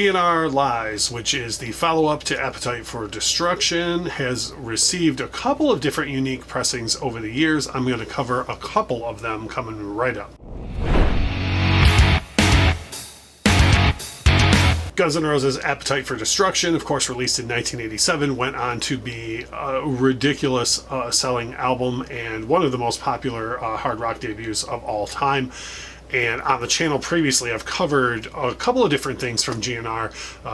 GN'R Lies, which is the follow-up to Appetite for Destruction, has received a couple of different unique pressings over the years. I'm going to cover a couple of them coming right up. Guns N' Roses' Appetite for Destruction, of course, released in 1987, went on to be a ridiculous selling album and one of the most popular hard rock debuts of all time. And on the channel previously, I've covered a couple of different things from GN'R,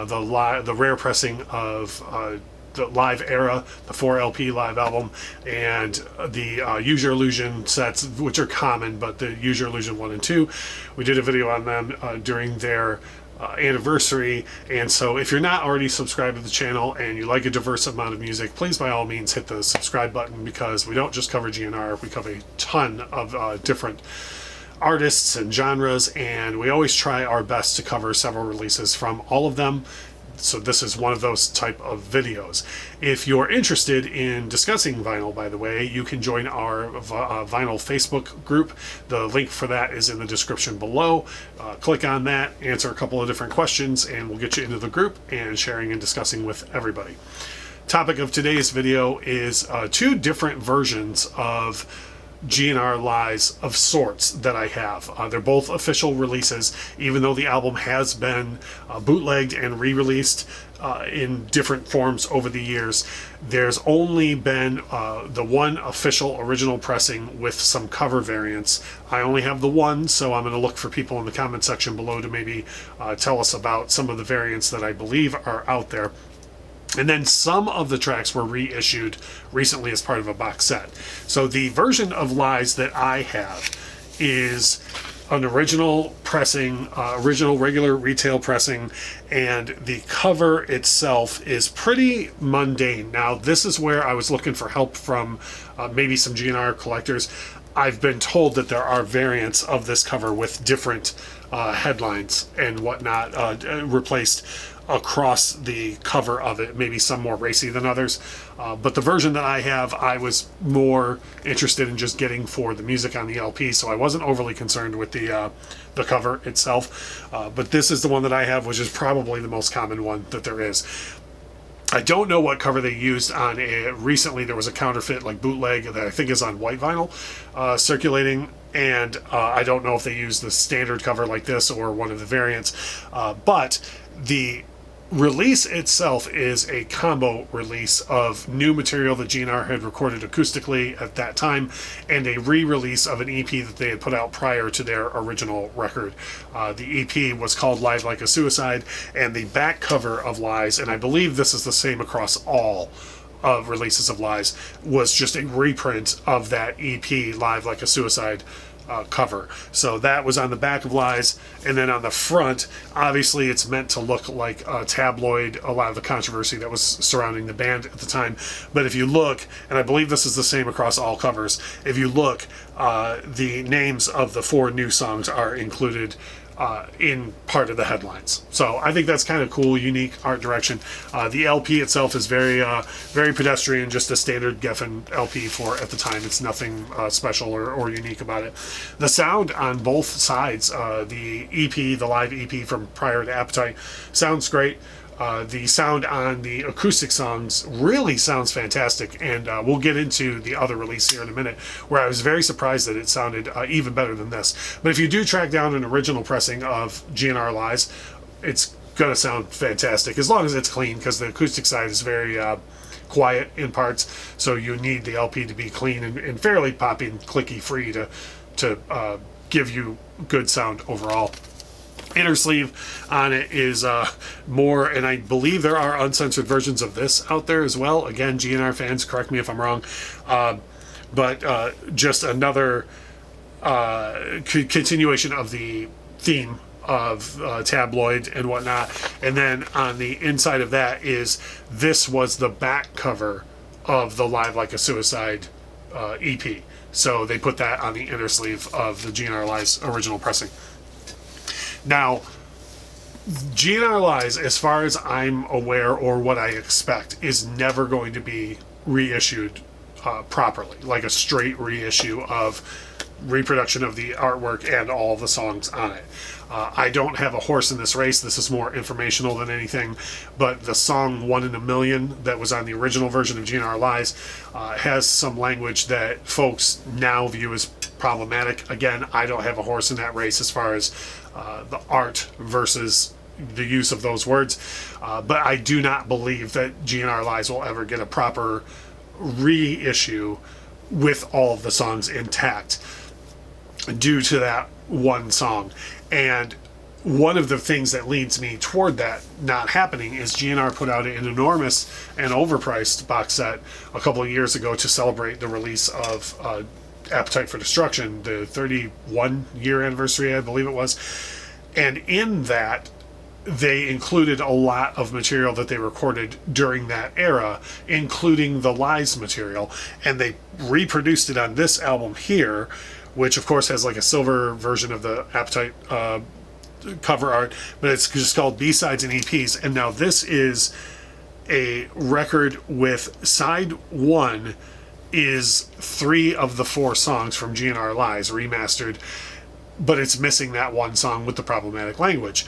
the rare pressing of the Live Era, the 4 LP live album, and the Use Your Illusion sets, which are common, but the Use Your Illusion 1 and 2. We did a video on them during their anniversary, and so if you're not already subscribed to the channel and you like a diverse amount of music, please by all means hit the subscribe button, because we don't just cover GN'R, we cover a ton of different artists and genres, and we always try our best to cover several releases from all of them. So this is one of those type of videos. If you're interested in discussing vinyl, by the way, you can join our vinyl Facebook group. The link for that is in the description below. Click on that, answer a couple of different questions, and we'll get you into the group and sharing and discussing with everybody. Topic of today's video is two different versions of GN'R Lies of sorts that I have. They're both official releases, even though the album has been bootlegged and re-released in different forms over the years. There's only been the one official original pressing with some cover variants. I only have the one, so I'm going to look for people in the comment section below to maybe tell us about some of the variants that I believe are out there. And then some of the tracks were reissued recently as part of a box set. So the version of Lies that I have is an original pressing, original regular retail pressing, and the cover itself is pretty mundane. Now, this is where I was looking for help from maybe some GN'R collectors. I've been told that there are variants of this cover with different headlines and whatnot replaced across the cover of it, maybe some more racy than others, but the version that I have, I was more interested in just getting for the music on the LP, so I wasn't overly concerned with the cover itself, but this is the one that I have, which is probably the most common one that there is. I don't know what cover they used on recently there was a counterfeit like bootleg that I think is on white vinyl circulating, and I don't know if they used the standard cover like this or one of the variants, but the release itself is a combo release of new material that GN'R had recorded acoustically at that time, and a re-release of an EP that they had put out prior to their original record. The EP was called Live Like a Suicide, and the back cover of Lies, and I believe this is the same across all of releases of Lies, was just a reprint of that EP Live Like a Suicide cover. So that was on the back of Lies, and then on the front, obviously it's meant to look like a tabloid, a lot of the controversy that was surrounding the band at the time. But if you look, and I believe this is the same across all covers, if you look, the names of the 4 new songs are included in part of the headlines. So I think that's kind of cool, unique art direction. The LP itself is very pedestrian, just a standard Geffen LP for at the time. It's nothing special or unique about it. The sound on both sides, the EP, the live EP from prior to Appetite, sounds great. The sound on the acoustic songs really sounds fantastic, and we'll get into the other release here in a minute, where I was very surprised that it sounded even better than this. But if you do track down an original pressing of GN'R Lies, it's going to sound fantastic, as long as it's clean, because the acoustic side is very quiet in parts, so you need the LP to be clean and fairly poppy and clicky free to give you good sound overall. Inner sleeve on it is more, and I believe there are uncensored versions of this out there as well. Again, GN'R fans, correct me if I'm wrong, but just another continuation of the theme of tabloid and whatnot. And then on the inside of that is, this was the back cover of the Live Like a Suicide EP. So they put that on the inner sleeve of the GN'R Lies original pressing. Now, GN'R Lies, as far as I'm aware, or what I expect, is never going to be reissued properly, like a straight reissue of reproduction of the artwork and all the songs on it. I don't have a horse in this race. This is more informational than anything. But the song "One in a Million" that was on the original version of GN'R Lies has some language that folks now view as problematic. Again, I don't have a horse in that race as far as the art versus the use of those words. But I do not believe that GN'R Lies will ever get a proper reissue with all of the songs intact due to that one song. And one of the things that leads me toward that not happening is GN'R put out an enormous and overpriced box set a couple of years ago to celebrate the release of Appetite for Destruction, the 31-year anniversary, I believe it was. And in that, they included a lot of material that they recorded during that era, including the Lies material, and they reproduced it on this album here, which of course has like a silver version of the Appetite cover art, but it's just called B-Sides and EPs. And now this is a record with side 1 is 3 of the 4 songs from GN'R Lies remastered, but it's missing that one song with the problematic language.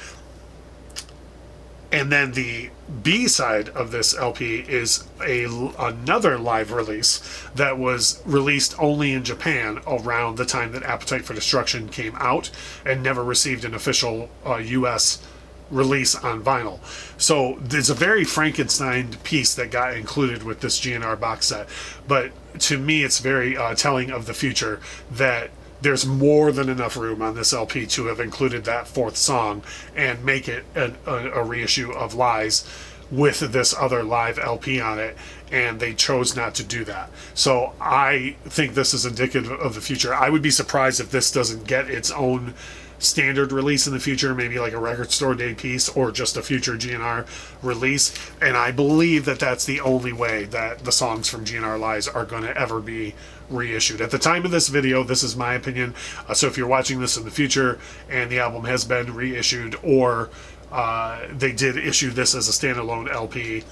And then the B side of this LP is another live release that was released only in Japan around the time that Appetite for Destruction came out and never received an official US release on vinyl. So there's a very Frankenstein piece that got included with this GN'R box set. But to me, it's very telling of the future that there's more than enough room on this LP to have included that 4th song and make it a reissue of Lies with this other live LP on it, and they chose not to do that. So I think this is indicative of the future. I would be surprised if this doesn't get its own standard release in the future, maybe like a record store day piece or just a future GN'R release. And I believe that that's the only way that the songs from GN'R Lies are going to ever be reissued. At the time of this video, this is my opinion. So if you're watching this in the future and the album has been reissued, or they did issue this as a standalone LP,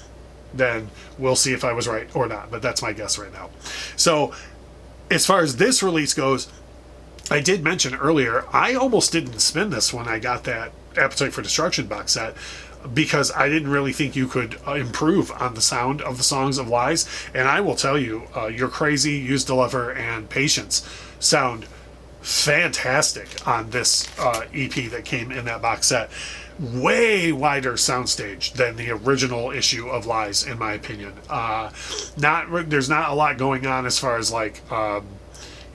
then we'll see if I was right or not. But that's my guess right now. So as far as this release goes, I did mention earlier, I almost didn't spin this when I got that Appetite for Destruction box set, because I didn't really think you could improve on the sound of the songs of Lies. And I will tell you, You're Crazy, Used to Love Her, and Patience sound fantastic on this EP that came in that box set. Way wider soundstage than the original issue of Lies, in my opinion. There's not a lot going on as far as like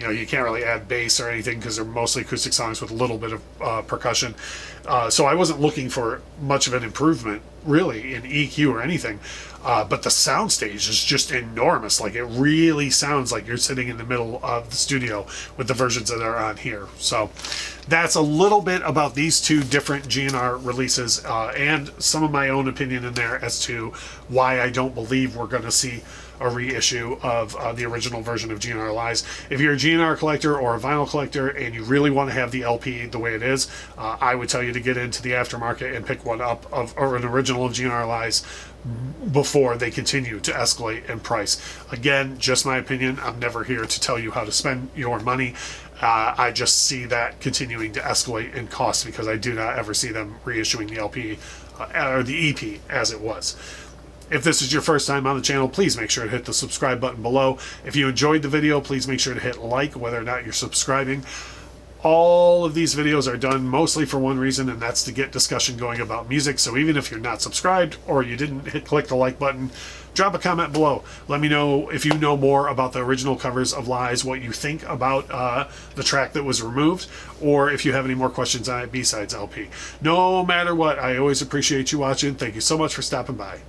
you can't really add bass or anything because they're mostly acoustic songs with a little bit of percussion. So I wasn't looking for much of an improvement, really, in EQ or anything. But the soundstage is just enormous. Like, it really sounds like you're sitting in the middle of the studio with the versions that are on here. So that's a little bit about these two different GN'R releases, and some of my own opinion in there as to why I don't believe we're going to see a reissue of the original version of GN'R Lies. If you're a GN'R collector or a vinyl collector and you really want to have the LP the way it is, I would tell you to get into the aftermarket and pick one up or an original of GN'R Lies before they continue to escalate in price. Again, just my opinion. I'm never here to tell you how to spend your money. I just see that continuing to escalate in cost because I do not ever see them reissuing the LP or the EP as it was. If this is your first time on the channel, please make sure to hit the subscribe button below. If you enjoyed the video, please make sure to hit like, whether or not you're subscribing. All of these videos are done mostly for one reason, and that's to get discussion going about music. So even if you're not subscribed or you didn't click the like button, drop a comment below. Let me know if you know more about the original covers of Lies, what you think about the track that was removed, or if you have any more questions on it, B-Sides LP. No matter what, I always appreciate you watching. Thank you so much for stopping by.